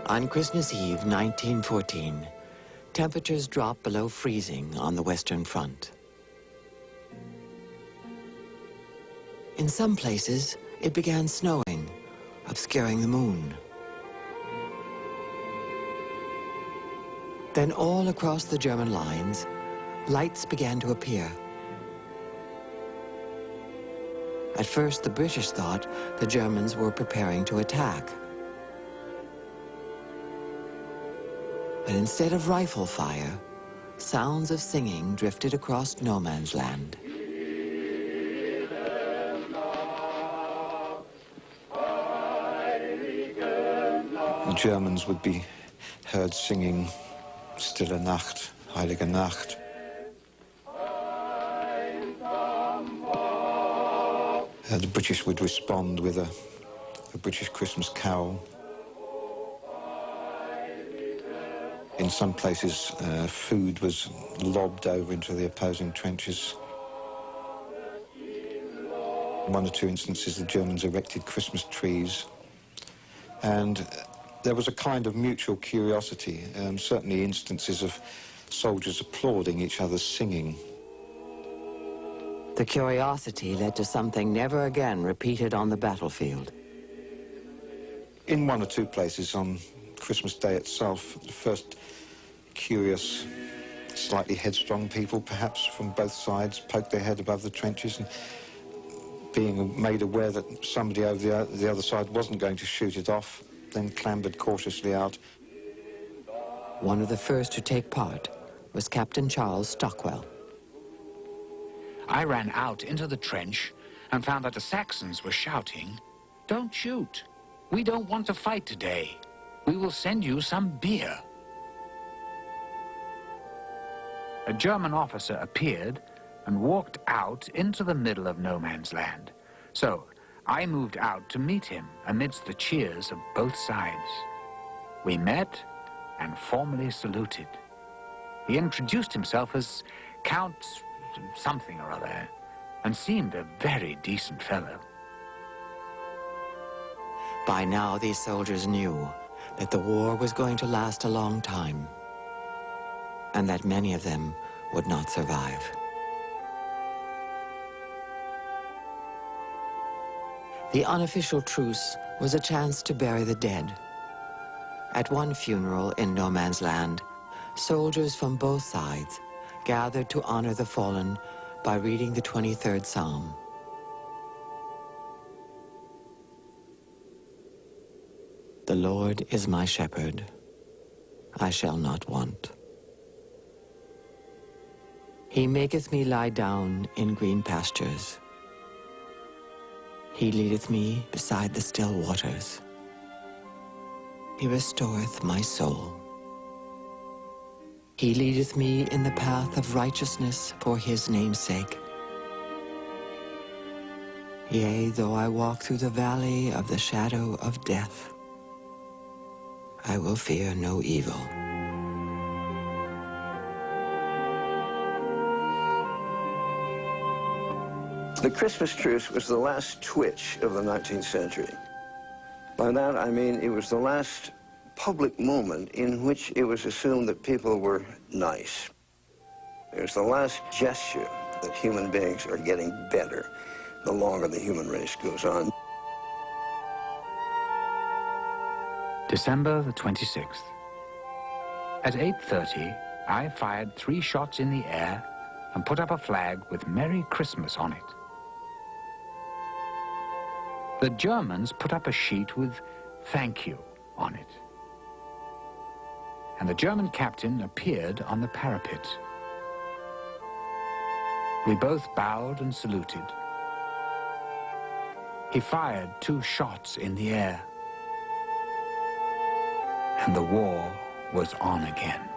On Christmas Eve, 1914, temperatures dropped below freezing on the Western Front. In some places, it began snowing, obscuring the moon. Then all across the German lines, lights began to appear. At first, the British thought the Germans were preparing to attack. But instead of rifle fire, sounds of singing drifted across no man's land. The Germans would be heard singing Stille Nacht, Heilige Nacht. The British would respond with a British Christmas carol. In some places, food was lobbed over into the opposing trenches. In one or two instances, the Germans erected Christmas trees. And there was a kind of mutual curiosity, certainly instances of soldiers applauding each other's singing. The curiosity led to something never again repeated on the battlefield. In one or two places on Christmas Day itself, the first curious, slightly headstrong people, perhaps from both sides, poked their head above the trenches and being made aware that somebody over the other side wasn't going to shoot it off, then clambered cautiously out. One of the first to take part was Captain Charles Stockwell. I ran out into the trench and found that the Saxons were shouting, "Don't shoot. We don't want to fight today. We will send you some beer." A German officer appeared and walked out into the middle of no man's land. So I moved out to meet him amidst the cheers of both sides. We met and formally saluted. He introduced himself as Count something or other and seemed a very decent fellow. By now, these soldiers knew that the war was going to last a long time, and that many of them would not survive. The unofficial truce was a chance to bury the dead. At one funeral in no man's land, soldiers from both sides gathered to honor the fallen by reading the 23rd Psalm. The Lord is my shepherd, I shall not want. He maketh me lie down in green pastures. He leadeth me beside the still waters. He restoreth my soul. He leadeth me in the path of righteousness for his name's sake. Yea, though I walk through the valley of the shadow of death, I will fear no evil. The Christmas Truce was the last twitch of the 19th century. By that, I mean it was the last public moment in which it was assumed that people were nice. It was the last gesture that human beings are getting better the longer the human race goes on. December the 26th. At 8:30, I fired 3 shots in the air and put up a flag with Merry Christmas on it. The Germans put up a sheet with "Thank you" on it. And the German captain appeared on the parapet. We both bowed and saluted. He fired 2 shots in the air. And the war was on again.